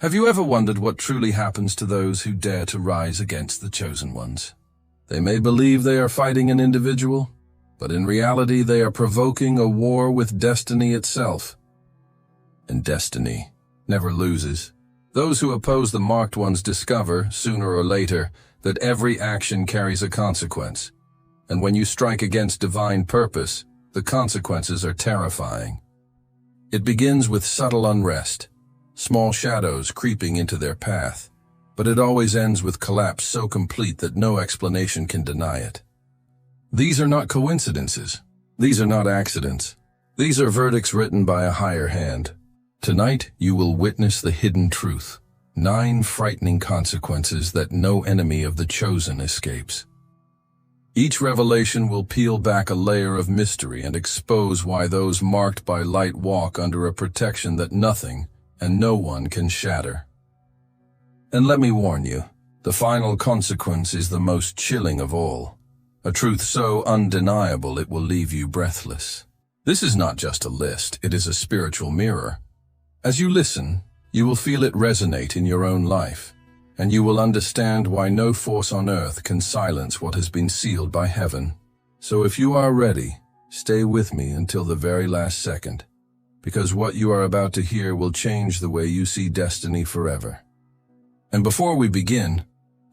Have you ever wondered what truly happens to those who dare to rise against the chosen ones? They may believe they are fighting an individual, but in reality they are provoking a war with destiny itself. And destiny never loses. Those who oppose the marked ones discover, sooner or later, that every action carries a consequence. And when you strike against divine purpose, the consequences are terrifying. It begins with subtle unrest, small shadows creeping into their path, but it always ends with collapse so complete that no explanation can deny it. These are not coincidences. These are not accidents. These are verdicts written by a higher hand. Tonight, you will witness the hidden truth, 9 frightening consequences that no enemy of the chosen escapes. Each revelation will peel back a layer of mystery and expose why those marked by light walk under a protection that nothing and no one can shatter. And let me warn you, the final consequence is the most chilling of all, a truth so undeniable it will leave you breathless. This is not just a list, it is a spiritual mirror. As you listen, you will feel it resonate in your own life, and you will understand why no force on earth can silence what has been sealed by heaven. So if you are ready, stay with me until the very last second, because what you are about to hear will change the way you see destiny forever. And before we begin,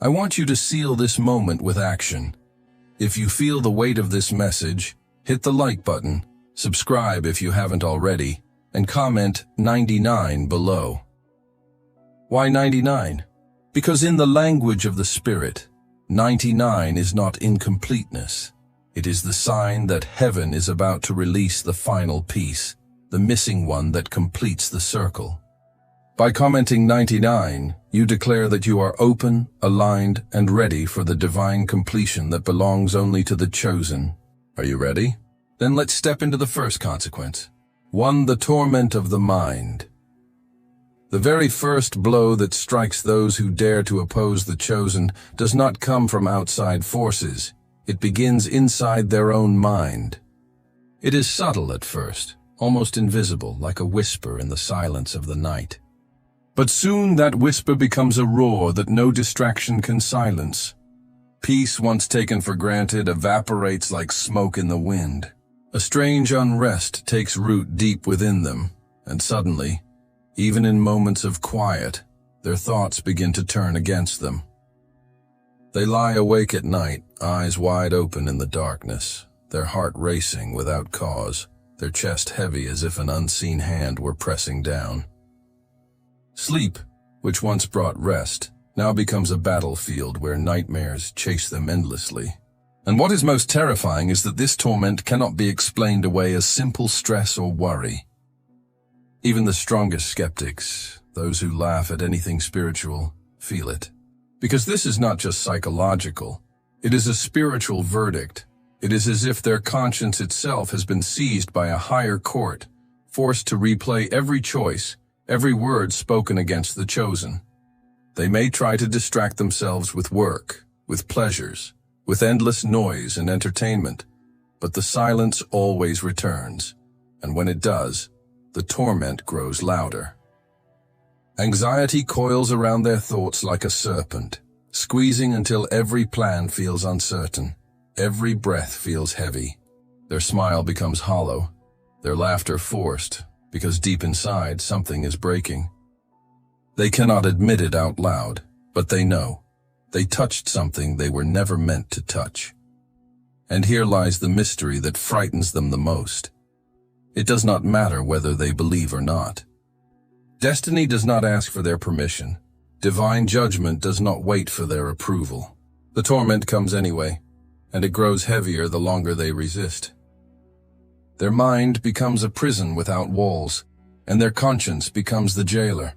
I want you to seal this moment with action. If you feel the weight of this message, hit the like button, subscribe if you haven't already, and comment 99 below. Why 99? Because in the language of the Spirit, 99 is not incompleteness. It is the sign that heaven is about to release the final piece, the missing one that completes the circle. By commenting 99, you declare that you are open, aligned, and ready for the divine completion that belongs only to the chosen. Are you ready? Then let's step into the first consequence. 1. The torment of the mind. The very first blow that strikes those who dare to oppose the chosen does not come from outside forces. It begins inside their own mind. It is subtle at first, almost invisible, like a whisper in the silence of the night. But soon that whisper becomes a roar that no distraction can silence. Peace, once taken for granted, evaporates like smoke in the wind. A strange unrest takes root deep within them, and suddenly, even in moments of quiet, their thoughts begin to turn against them. They lie awake at night, eyes wide open in the darkness, their heart racing without cause, their chest heavy as if an unseen hand were pressing down. Sleep, which once brought rest, now becomes a battlefield where nightmares chase them endlessly. And what is most terrifying is that this torment cannot be explained away as simple stress or worry. Even the strongest skeptics, those who laugh at anything spiritual, feel it. Because this is not just psychological, it is a spiritual verdict. It is as if their conscience itself has been seized by a higher court, forced to replay every choice, every word spoken against the chosen. They may try to distract themselves with work, with pleasures, with endless noise and entertainment, but the silence always returns, and when it does, the torment grows louder. Anxiety coils around their thoughts like a serpent, squeezing until every plan feels uncertain, every breath feels heavy. Their smile becomes hollow, their laughter forced, because deep inside something is breaking. They cannot admit it out loud, but they know. They touched something they were never meant to touch. And here lies the mystery that frightens them the most. It does not matter whether they believe or not. Destiny does not ask for their permission. Divine judgment does not wait for their approval. The torment comes anyway, and it grows heavier the longer they resist. Their mind becomes a prison without walls, and their conscience becomes the jailer,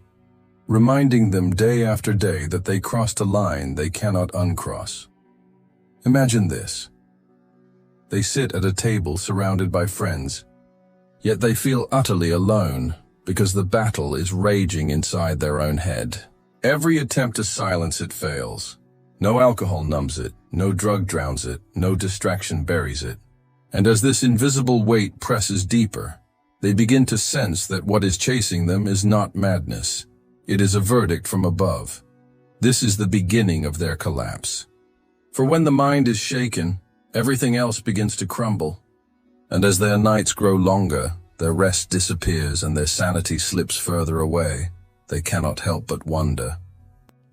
reminding them day after day that they crossed a line they cannot uncross. Imagine this. They sit at a table surrounded by friends, yet they feel utterly alone because the battle is raging inside their own head. Every attempt to silence it fails. No alcohol numbs it, no drug drowns it, no distraction buries it. And as this invisible weight presses deeper, they begin to sense that what is chasing them is not madness. It is a verdict from above. This is the beginning of their collapse. For when the mind is shaken, everything else begins to crumble. And as their nights grow longer, their rest disappears and their sanity slips further away, they cannot help but wonder.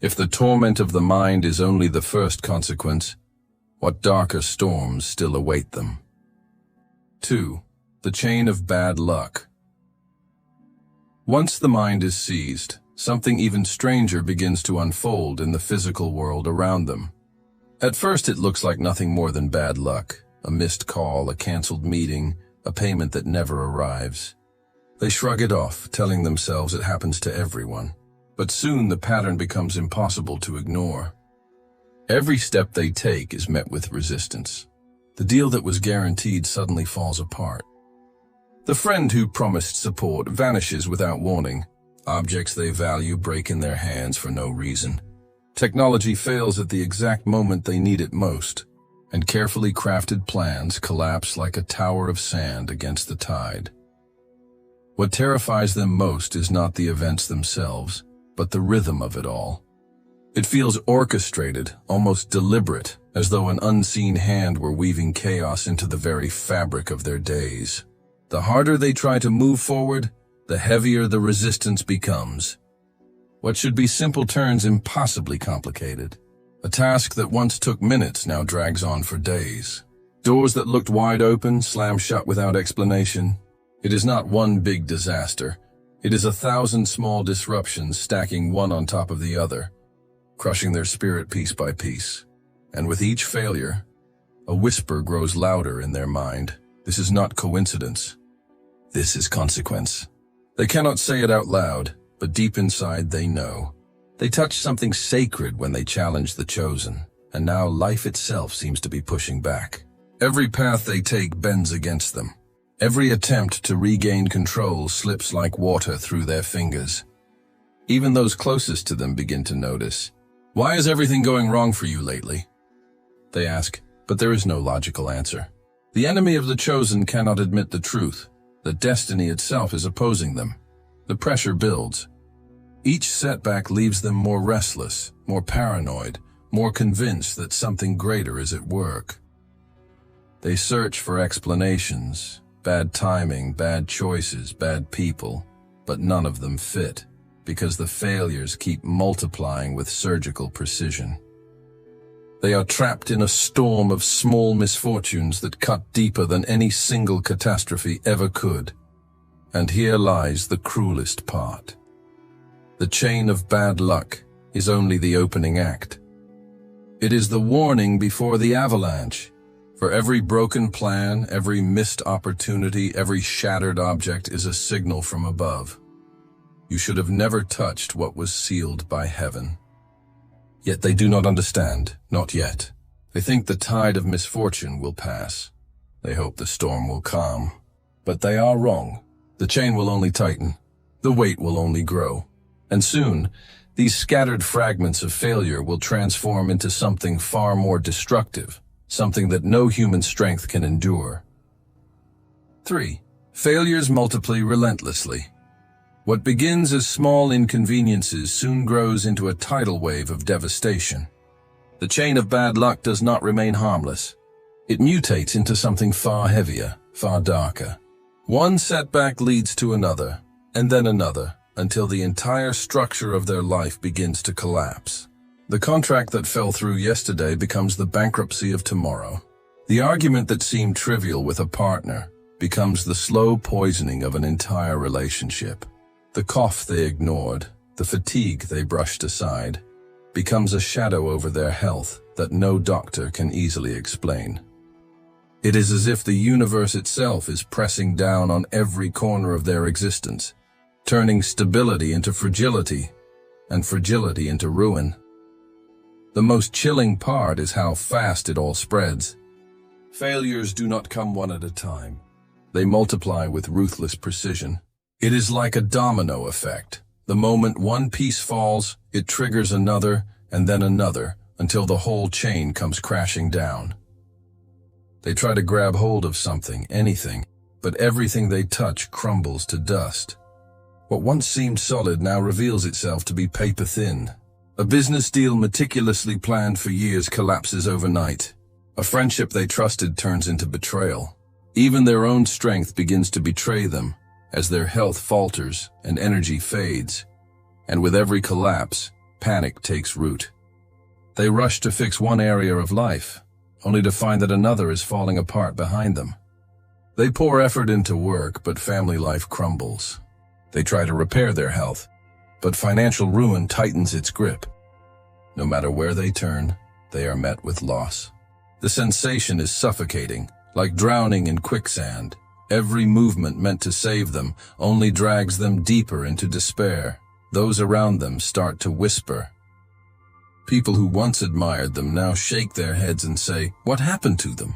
If the torment of the mind is only the first consequence, what darker storms still await them? 2. The chain of bad luck. Once the mind is seized, something even stranger begins to unfold in the physical world around them. At first it looks like nothing more than bad luck, a missed call, a canceled meeting, a payment that never arrives. They shrug it off, telling themselves it happens to everyone. But soon the pattern becomes impossible to ignore. Every step they take is met with resistance. The deal that was guaranteed suddenly falls apart. The friend who promised support vanishes without warning. Objects they value break in their hands for no reason. Technology fails at the exact moment they need it most, and carefully crafted plans collapse like a tower of sand against the tide. What terrifies them most is not the events themselves, but the rhythm of it all. It feels orchestrated, almost deliberate, as though an unseen hand were weaving chaos into the very fabric of their days. The harder they try to move forward, the heavier the resistance becomes. What should be simple turns impossibly complicated. A task that once took minutes now drags on for days. Doors that looked wide open slam shut without explanation. It is not one big disaster. It is 1,000 small disruptions stacking one on top of the other, crushing their spirit piece by piece. And with each failure, a whisper grows louder in their mind. This is not coincidence. This is consequence. They cannot say it out loud, but deep inside they know. They touch something sacred when they challenge the chosen, and now life itself seems to be pushing back. Every path they take bends against them. Every attempt to regain control slips like water through their fingers. Even those closest to them begin to notice. Why is everything going wrong for you lately? They ask, but there is no logical answer. The enemy of the chosen cannot admit the truth, that destiny itself is opposing them. The pressure builds. Each setback leaves them more restless, more paranoid, more convinced that something greater is at work. They search for explanations, bad timing, bad choices, bad people, but none of them fit, because the failures keep multiplying with surgical precision. They are trapped in a storm of small misfortunes that cut deeper than any single catastrophe ever could. And here lies the cruelest part. The chain of bad luck is only the opening act. It is the warning before the avalanche. For every broken plan, every missed opportunity, every shattered object is a signal from above. You should have never touched what was sealed by heaven. Yet they do not understand, not yet. They think the tide of misfortune will pass. They hope the storm will calm. But they are wrong. The chain will only tighten. The weight will only grow. And soon, these scattered fragments of failure will transform into something far more destructive, something that no human strength can endure. 3. Failures multiply relentlessly. What begins as small inconveniences soon grows into a tidal wave of devastation. The chain of bad luck does not remain harmless. It mutates into something far heavier, far darker. One setback leads to another, and then another, until the entire structure of their life begins to collapse. The contract that fell through yesterday becomes the bankruptcy of tomorrow. The argument that seemed trivial with a partner becomes the slow poisoning of an entire relationship. The cough they ignored, the fatigue they brushed aside, becomes a shadow over their health that no doctor can easily explain. It is as if the universe itself is pressing down on every corner of their existence, turning stability into fragility, and fragility into ruin. The most chilling part is how fast it all spreads. Failures do not come one at a time. They multiply with ruthless precision. It is like a domino effect. The moment one piece falls, it triggers another, and then another, until the whole chain comes crashing down. They try to grab hold of something, anything, but everything they touch crumbles to dust. What once seemed solid now reveals itself to be paper thin. A business deal meticulously planned for years collapses overnight. A friendship they trusted turns into betrayal. Even their own strength begins to betray them as their health falters and energy fades. And with every collapse, panic takes root. They rush to fix one area of life, only to find that another is falling apart behind them. They pour effort into work, but family life crumbles. They try to repair their health, but financial ruin tightens its grip. No matter where they turn, they are met with loss. The sensation is suffocating, like drowning in quicksand. Every movement meant to save them only drags them deeper into despair. Those around them start to whisper. People who once admired them now shake their heads and say, "What happened to them?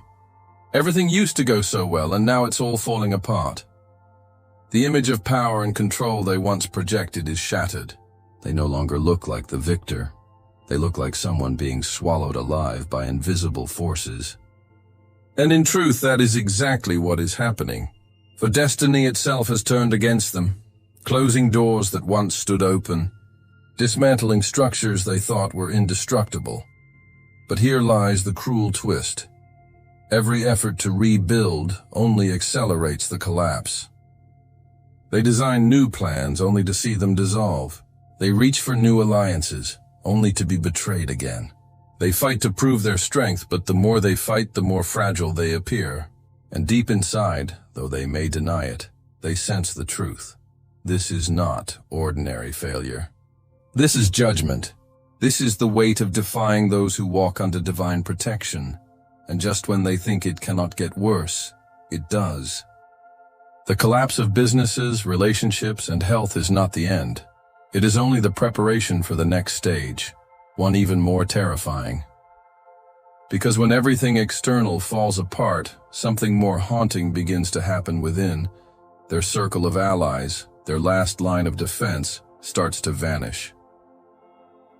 Everything used to go so well, and now it's all falling apart." The image of power and control they once projected is shattered. They no longer look like the victor. They look like someone being swallowed alive by invisible forces. And in truth, that is exactly what is happening. For destiny itself has turned against them, closing doors that once stood open, dismantling structures they thought were indestructible. But here lies the cruel twist. Every effort to rebuild only accelerates the collapse. They design new plans only to see them dissolve. They reach for new alliances only to be betrayed again. They fight to prove their strength, but the more they fight, the more fragile they appear. And deep inside, though they may deny it, they sense the truth. This is not ordinary failure. This is judgment. This is the weight of defying those who walk under divine protection. And just when they think it cannot get worse, it does. The collapse of businesses, relationships, and health is not the end. It is only the preparation for the next stage, one even more terrifying. Because when everything external falls apart, something more haunting begins to happen within. Their circle of allies, their last line of defense, starts to vanish.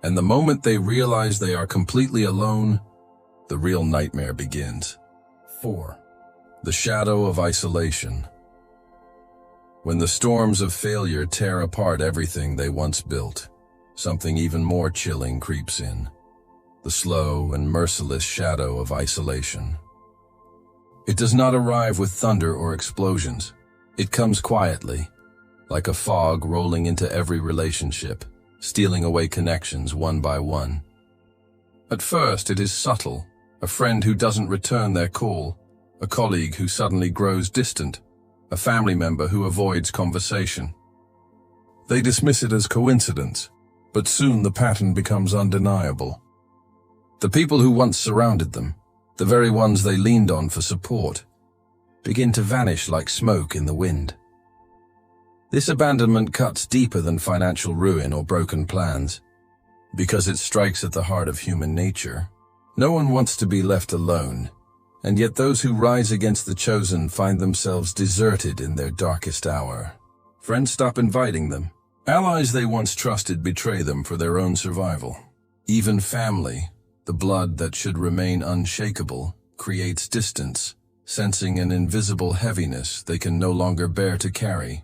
And the moment they realize they are completely alone, the real nightmare begins. 4. The shadow of isolation. When the storms of failure tear apart everything they once built, something even more chilling creeps in. The slow and merciless shadow of isolation. It does not arrive with thunder or explosions. It comes quietly, like a fog rolling into every relationship, stealing away connections one by one. At first, it is subtle. A friend who doesn't return their call, a colleague who suddenly grows distant, a family member who avoids conversation. They dismiss it as coincidence, but soon the pattern becomes undeniable. The people who once surrounded them, the very ones they leaned on for support, begin to vanish like smoke in the wind. This abandonment cuts deeper than financial ruin or broken plans, because it strikes at the heart of human nature. No one wants to be left alone, and yet those who rise against the chosen find themselves deserted in their darkest hour. Friends stop inviting them. Allies they once trusted betray them for their own survival. Even family, the blood that should remain unshakable, creates distance, sensing an invisible heaviness they can no longer bear to carry.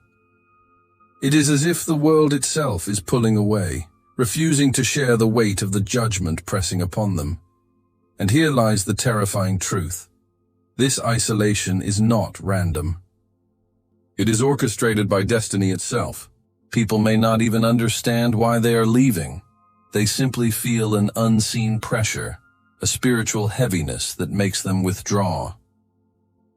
It is as if the world itself is pulling away, refusing to share the weight of the judgment pressing upon them. And here lies the terrifying truth. This isolation is not random. It is orchestrated by destiny itself. People may not even understand why they are leaving. They simply feel an unseen pressure, a spiritual heaviness that makes them withdraw.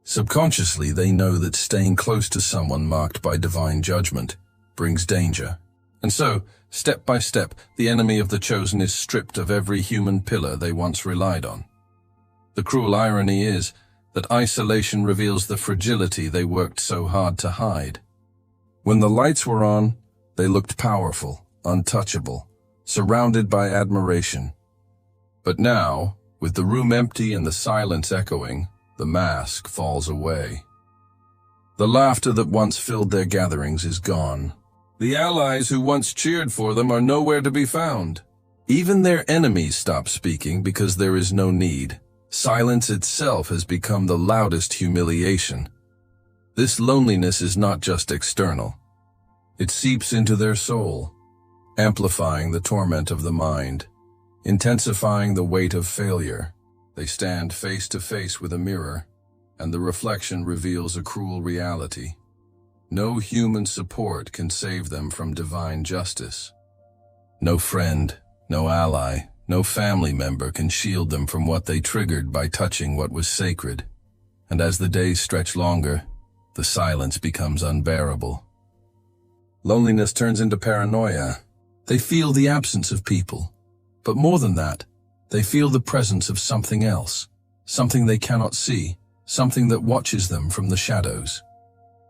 Subconsciously, they know that staying close to someone marked by divine judgment brings danger. And so, step by step, the enemy of the chosen is stripped of every human pillar they once relied on. The cruel irony is that isolation reveals the fragility they worked so hard to hide. When the lights were on, they looked powerful, untouchable, surrounded by admiration. But now, with the room empty and the silence echoing, the mask falls away. The laughter that once filled their gatherings is gone. The allies who once cheered for them are nowhere to be found. Even their enemies stop speaking because there is no need. Silence itself has become the loudest humiliation. This loneliness is not just external. It seeps into their soul, amplifying the torment of the mind, intensifying the weight of failure. They stand face to face with a mirror, and the reflection reveals a cruel reality. No human support can save them from divine justice. No friend, no ally, no family member can shield them from what they triggered by touching what was sacred. And as the days stretch longer, the silence becomes unbearable. Loneliness turns into paranoia. They feel the absence of people. But more than that, they feel the presence of something else, something they cannot see, something that watches them from the shadows.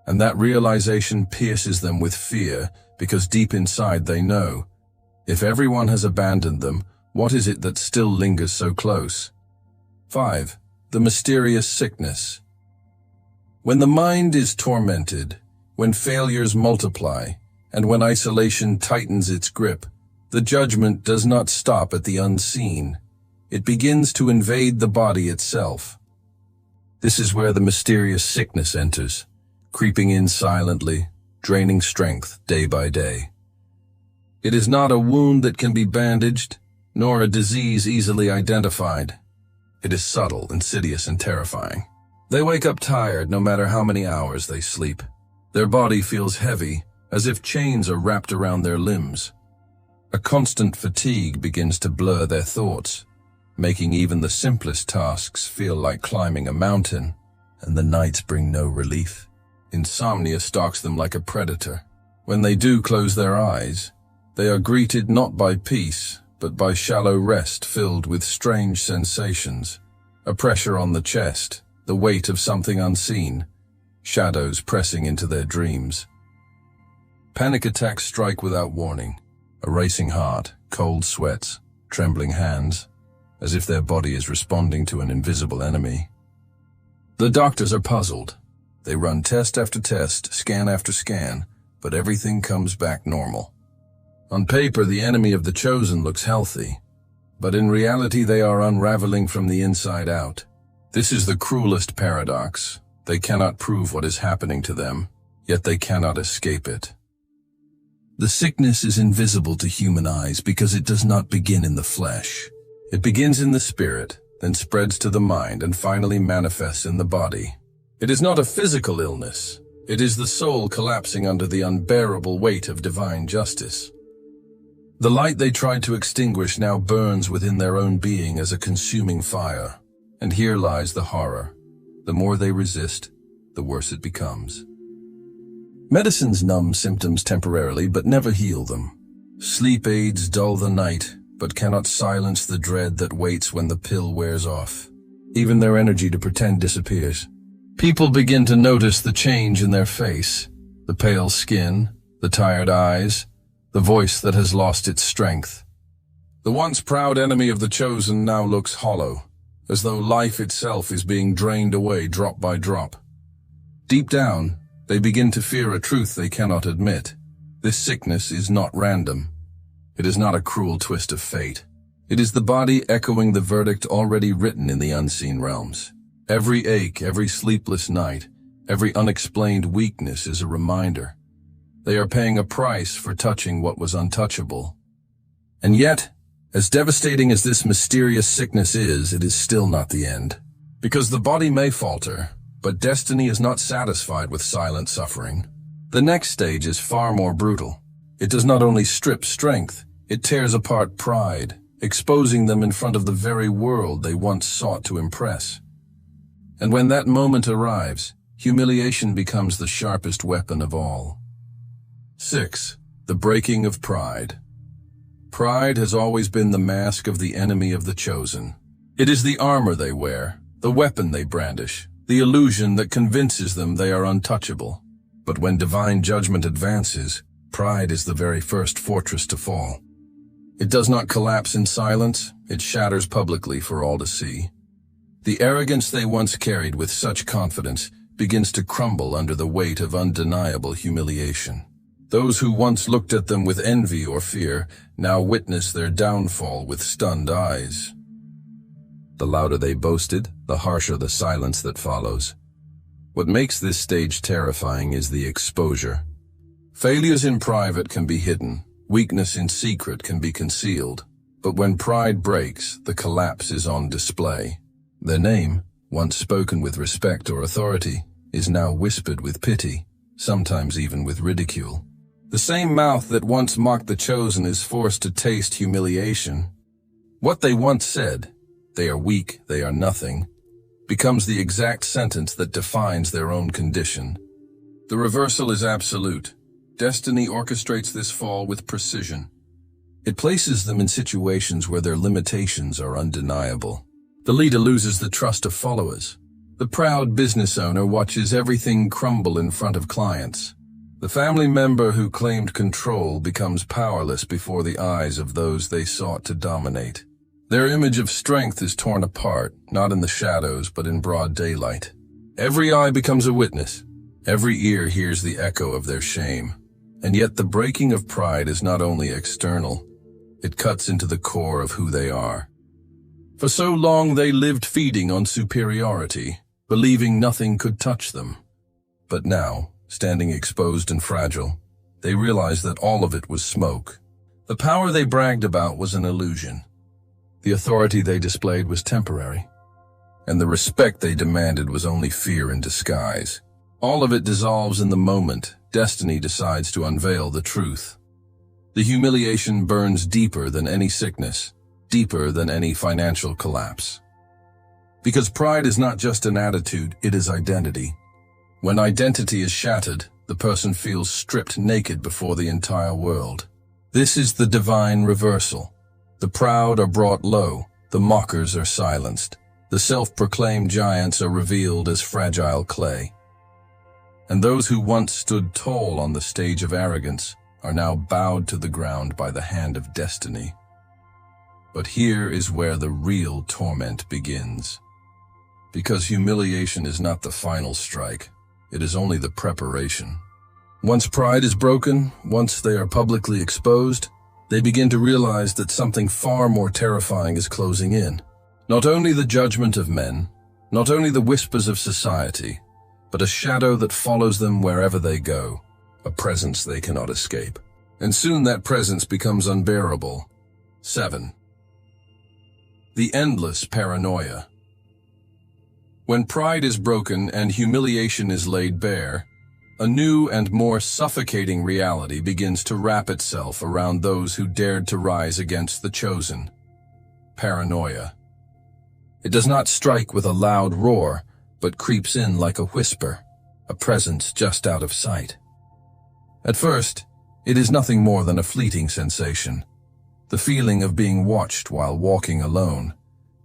And that realization pierces them with fear, because deep inside they know, if everyone has abandoned them, what is it that still lingers so close? 5. The mysterious sickness. When the mind is tormented, when failures multiply, and when isolation tightens its grip, the judgment does not stop at the unseen. It begins to invade the body itself. This is where the mysterious sickness enters, creeping in silently, draining strength day by day. It is not a wound that can be bandaged, nor a disease easily identified. It is subtle, insidious, and terrifying. They wake up tired no matter how many hours they sleep. Their body feels heavy, as if chains are wrapped around their limbs. A constant fatigue begins to blur their thoughts, making even the simplest tasks feel like climbing a mountain, and the nights bring no relief. Insomnia stalks them like a predator. When they do close their eyes, they are greeted not by peace, but by shallow rest filled with strange sensations. A pressure on the chest, the weight of something unseen, shadows pressing into their dreams. Panic attacks strike without warning. A racing heart, cold sweats, trembling hands, as if their body is responding to an invisible enemy. The doctors are puzzled. They run test after test, scan after scan, but everything comes back normal. On paper, the enemy of the chosen looks healthy, but in reality they are unraveling from the inside out. This is the cruelest paradox. They cannot prove what is happening to them, yet they cannot escape it. The sickness is invisible to human eyes because it does not begin in the flesh. It begins in the spirit, then spreads to the mind, and finally manifests in the body. It is not a physical illness. It is the soul collapsing under the unbearable weight of divine justice. The light they tried to extinguish now burns within their own being as a consuming fire. And here lies the horror. The more they resist, the worse it becomes. Medicines numb symptoms temporarily, but never heal them. Sleep aids dull the night, but cannot silence the dread that waits when the pill wears off. Even their energy to pretend disappears. People begin to notice the change in their face, the pale skin, the tired eyes, the voice that has lost its strength. The once proud enemy of the chosen now looks hollow, as though life itself is being drained away drop by drop. Deep down, they begin to fear a truth they cannot admit. This sickness is not random. It is not a cruel twist of fate. It is the body echoing the verdict already written in the unseen realms. Every ache, every sleepless night, every unexplained weakness is a reminder. They are paying a price for touching what was untouchable. And yet, as devastating as this mysterious sickness is, it is still not the end. Because the body may falter, but destiny is not satisfied with silent suffering. The next stage is far more brutal. It does not only strip strength, it tears apart pride, exposing them in front of the very world they once sought to impress. And when that moment arrives, humiliation becomes the sharpest weapon of all. 6. The breaking of pride. Pride has always been the mask of the enemy of the chosen. It is the armor they wear, the weapon they brandish, the illusion that convinces them they are untouchable. But when divine judgment advances, pride is the very first fortress to fall. It does not collapse in silence, it shatters publicly for all to see. The arrogance they once carried with such confidence begins to crumble under the weight of undeniable humiliation. Those who once looked at them with envy or fear now witness their downfall with stunned eyes. The louder they boasted, the harsher the silence that follows. What makes this stage terrifying is the exposure. Failures in private can be hidden, weakness in secret can be concealed, but when pride breaks, the collapse is on display. Their name, once spoken with respect or authority, is now whispered with pity, sometimes even with ridicule. The same mouth that once mocked the chosen is forced to taste humiliation. What they once said, "They are weak, they are nothing," becomes the exact sentence that defines their own condition. The reversal is absolute. Destiny orchestrates this fall with precision. It places them in situations where their limitations are undeniable. The leader loses the trust of followers. The proud business owner watches everything crumble in front of clients. The family member who claimed control becomes powerless before the eyes of those they sought to dominate. Their image of strength is torn apart, not in the shadows, but in broad daylight. Every eye becomes a witness. Every ear hears the echo of their shame. And yet the breaking of pride is not only external, it cuts into the core of who they are. For so long they lived feeding on superiority, believing nothing could touch them. But now, standing exposed and fragile, they realized that all of it was smoke. The power they bragged about was an illusion. The authority they displayed was temporary. And the respect they demanded was only fear in disguise. All of it dissolves in the moment destiny decides to unveil the truth. The humiliation burns deeper than any sickness, deeper than any financial collapse. Because pride is not just an attitude, it is identity. When identity is shattered, the person feels stripped naked before the entire world. This is the divine reversal. The proud are brought low, the mockers are silenced. The self-proclaimed giants are revealed as fragile clay. And those who once stood tall on the stage of arrogance are now bowed to the ground by the hand of destiny. But here is where the real torment begins. Because humiliation is not the final strike, it is only the preparation. Once pride is broken, once they are publicly exposed, they begin to realize that something far more terrifying is closing in. Not only the judgment of men, not only the whispers of society, but a shadow that follows them wherever they go, a presence they cannot escape. And soon that presence becomes unbearable. 7. The endless paranoia. When pride is broken and humiliation is laid bare, a new and more suffocating reality begins to wrap itself around those who dared to rise against the chosen. Paranoia. It does not strike with a loud roar, but creeps in like a whisper, a presence just out of sight. At first, it is nothing more than a fleeting sensation, the feeling of being watched while walking alone,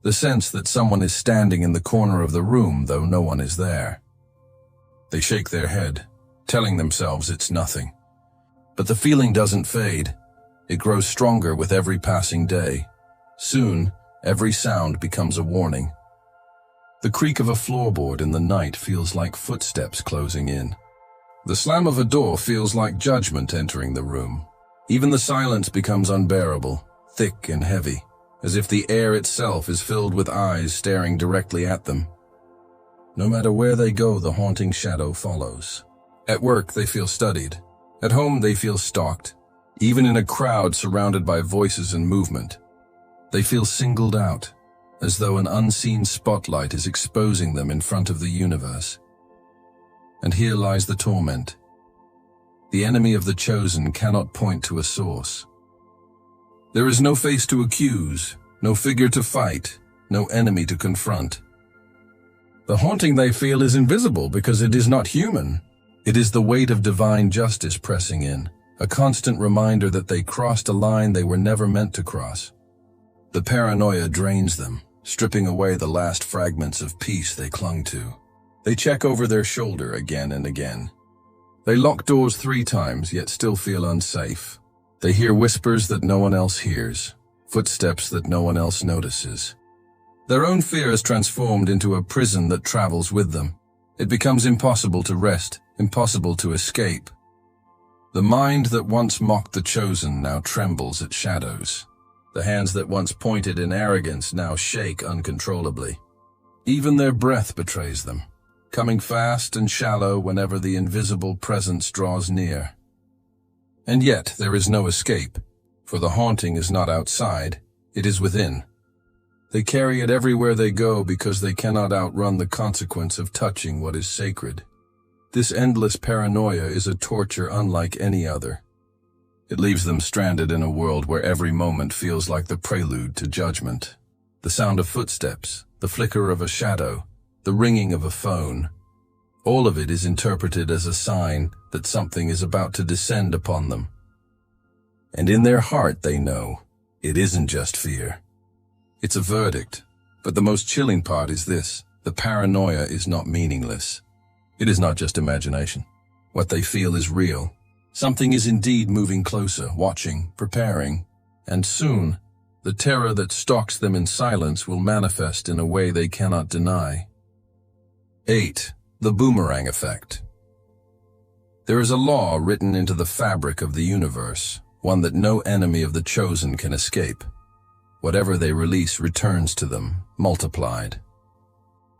the sense that someone is standing in the corner of the room though no one is there. They shake their head, telling themselves it's nothing. But the feeling doesn't fade. It grows stronger with every passing day. Soon, every sound becomes a warning. The creak of a floorboard in the night feels like footsteps closing in. The slam of a door feels like judgment entering the room. Even the silence becomes unbearable, thick and heavy, as if the air itself is filled with eyes staring directly at them. No matter where they go, the haunting shadow follows. At work, they feel studied. At home, they feel stalked. Even in a crowd surrounded by voices and movement, they feel singled out, as though an unseen spotlight is exposing them in front of the universe. And here lies the torment. The enemy of the chosen cannot point to a source. There is no face to accuse, no figure to fight, no enemy to confront. The haunting they feel is invisible because it is not human. It is the weight of divine justice pressing in, a constant reminder that they crossed a line they were never meant to cross. The paranoia drains them, stripping away the last fragments of peace they clung to. They check over their shoulder again and again. They lock doors 3 times, yet still feel unsafe. They hear whispers that no one else hears, footsteps that no one else notices. Their own fear is transformed into a prison that travels with them. It becomes impossible to rest, impossible to escape. The mind that once mocked the chosen now trembles at shadows. The hands that once pointed in arrogance now shake uncontrollably. Even their breath betrays them, coming fast and shallow whenever the invisible presence draws near. And yet there is no escape, for the haunting is not outside, it is within. They carry it everywhere they go because they cannot outrun the consequence of touching what is sacred. This endless paranoia is a torture unlike any other. It leaves them stranded in a world where every moment feels like the prelude to judgment. The sound of footsteps, the flicker of a shadow, the ringing of a phone, all of it is interpreted as a sign that something is about to descend upon them. And in their heart they know, it isn't just fear. It's a verdict. But the most chilling part is this: the paranoia is not meaningless. It is not just imagination. What they feel is real. Something is indeed moving closer, watching, preparing, and soon, the terror that stalks them in silence will manifest in a way they cannot deny. 8. The boomerang effect. There is a law written into the fabric of the universe, one that no enemy of the chosen can escape. Whatever they release returns to them, multiplied.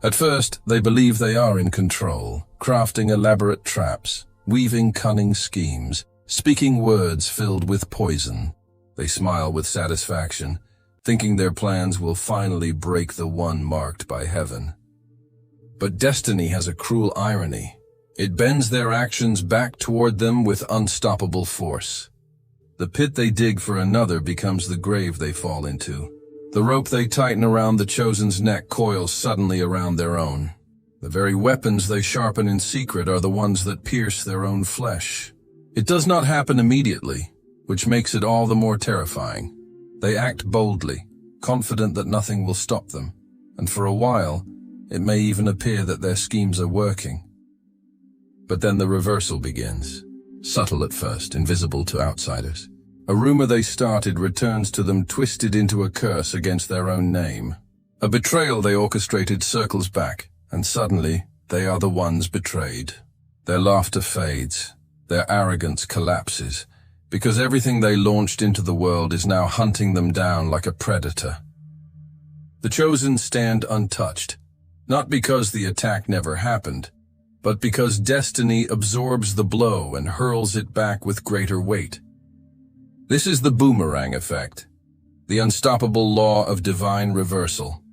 At first, they believe they are in control, crafting elaborate traps, weaving cunning schemes, speaking words filled with poison. They smile with satisfaction, thinking their plans will finally break the one marked by heaven. But destiny has a cruel irony. It bends their actions back toward them with unstoppable force. The pit they dig for another becomes the grave they fall into. The rope they tighten around the chosen's neck coils suddenly around their own. The very weapons they sharpen in secret are the ones that pierce their own flesh. It does not happen immediately, which makes it all the more terrifying. They act boldly, confident that nothing will stop them, and for a while, it may even appear that their schemes are working. But then the reversal begins. Subtle at first, invisible to outsiders. A rumor they started returns to them twisted into a curse against their own name. A betrayal they orchestrated circles back, and suddenly they are the ones betrayed. Their laughter fades, their arrogance collapses, because everything they launched into the world is now hunting them down like a predator. The chosen stand untouched, not because the attack never happened, but because destiny absorbs the blow and hurls it back with greater weight. This is the boomerang effect, the unstoppable law of divine reversal.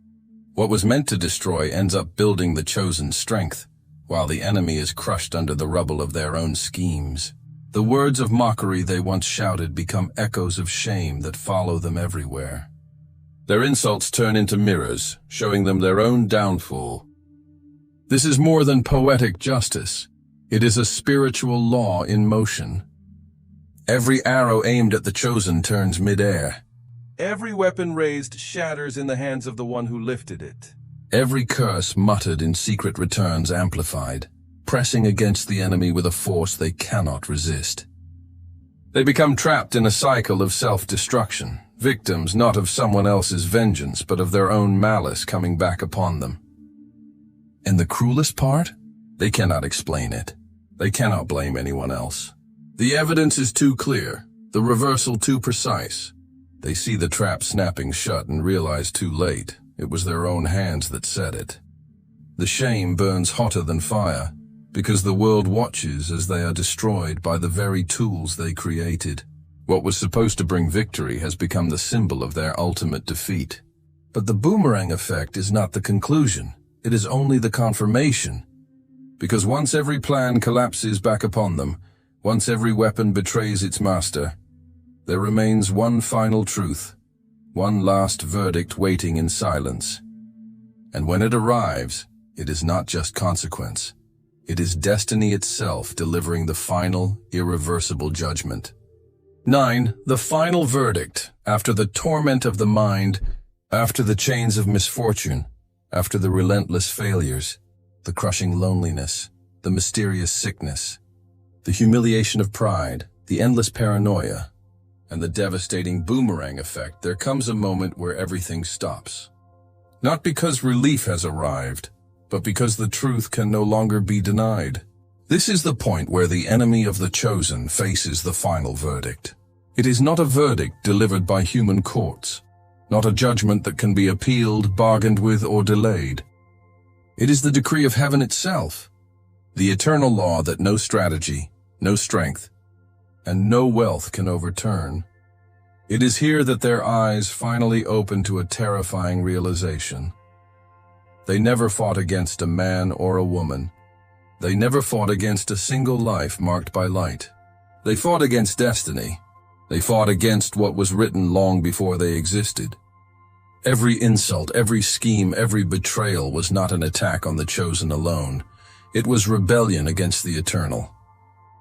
What was meant to destroy ends up building the chosen's strength, while the enemy is crushed under the rubble of their own schemes. The words of mockery they once shouted become echoes of shame that follow them everywhere. Their insults turn into mirrors, showing them their own downfall. This is more than poetic justice. It is a spiritual law in motion. Every arrow aimed at the chosen turns mid-air. Every weapon raised shatters in the hands of the one who lifted it. Every curse muttered in secret returns amplified, pressing against the enemy with a force they cannot resist. They become trapped in a cycle of self-destruction, victims not of someone else's vengeance but of their own malice coming back upon them. And the cruelest part? They cannot explain it. They cannot blame anyone else. The evidence is too clear, the reversal too precise. They see the trap snapping shut and realize too late it was their own hands that set it. The shame burns hotter than fire, because the world watches as they are destroyed by the very tools they created. What was supposed to bring victory has become the symbol of their ultimate defeat. But the boomerang effect is not the conclusion. It is only the confirmation. Because once every plan collapses back upon them, once every weapon betrays its master, there remains one final truth, one last verdict waiting in silence. And when it arrives, it is not just consequence. It is destiny itself delivering the final, irreversible judgment. 9. The final verdict, after the torment of the mind, after the chains of misfortune, after the relentless failures, the crushing loneliness, the mysterious sickness, the humiliation of pride, the endless paranoia, and the devastating boomerang effect, there comes a moment where everything stops. Not because relief has arrived, but because the truth can no longer be denied. This is the point where the enemy of the chosen faces the final verdict. It is not a verdict delivered by human courts, not a judgment that can be appealed, bargained with, or delayed. It is the decree of heaven itself, the eternal law that no strategy, no strength, and no wealth can overturn. It is here that their eyes finally open to a terrifying realization. They never fought against a man or a woman. They never fought against a single life marked by light. They fought against destiny. They fought against what was written long before they existed. Every insult, every scheme, every betrayal was not an attack on the chosen alone. It was rebellion against the eternal.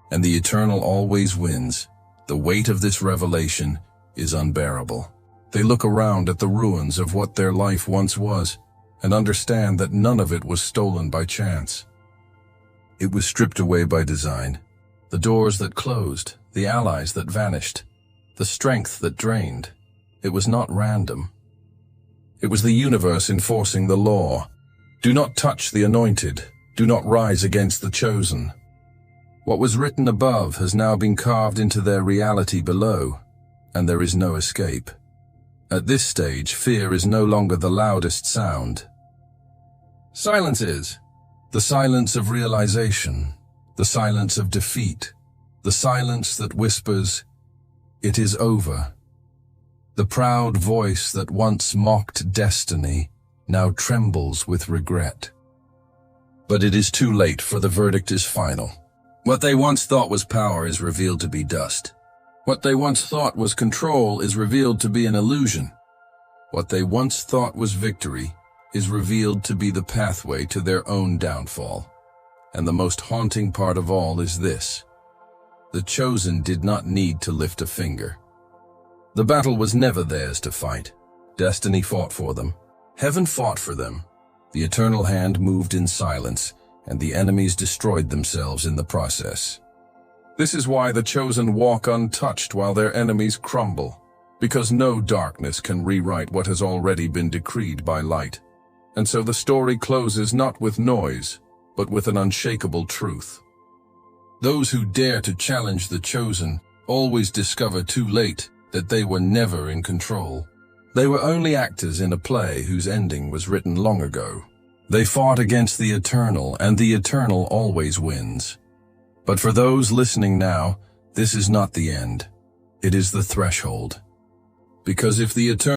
And the eternal always wins. The weight of this revelation is unbearable. They look around at the ruins of what their life once was and understand that none of it was stolen by chance. It was stripped away by design. The doors that closed, the allies that vanished, the strength that drained. It was not random. It was the universe enforcing the law. Do not touch the anointed. Do not rise against the chosen. What was written above has now been carved into their reality below, and there is no escape. At this stage, fear is no longer the loudest sound. Silence is. The silence of realization, the silence of defeat, the silence that whispers, "It is over." The proud voice that once mocked destiny now trembles with regret. But it is too late, for the verdict is final. What they once thought was power is revealed to be dust. What they once thought was control is revealed to be an illusion. What they once thought was victory is revealed to be the pathway to their own downfall. And the most haunting part of all is this: the chosen did not need to lift a finger. The battle was never theirs to fight. Destiny fought for them. Heaven fought for them. The eternal hand moved in silence, and the enemies destroyed themselves in the process. This is why the chosen walk untouched while their enemies crumble, because no darkness can rewrite what has already been decreed by light. And so the story closes not with noise, but with an unshakable truth. Those who dare to challenge the chosen always discover too late that they were never in control. They were only actors in a play whose ending was written long ago. They fought against the eternal, and the eternal always wins. But for those listening now, this is not the end. It is the threshold. Because if the eternal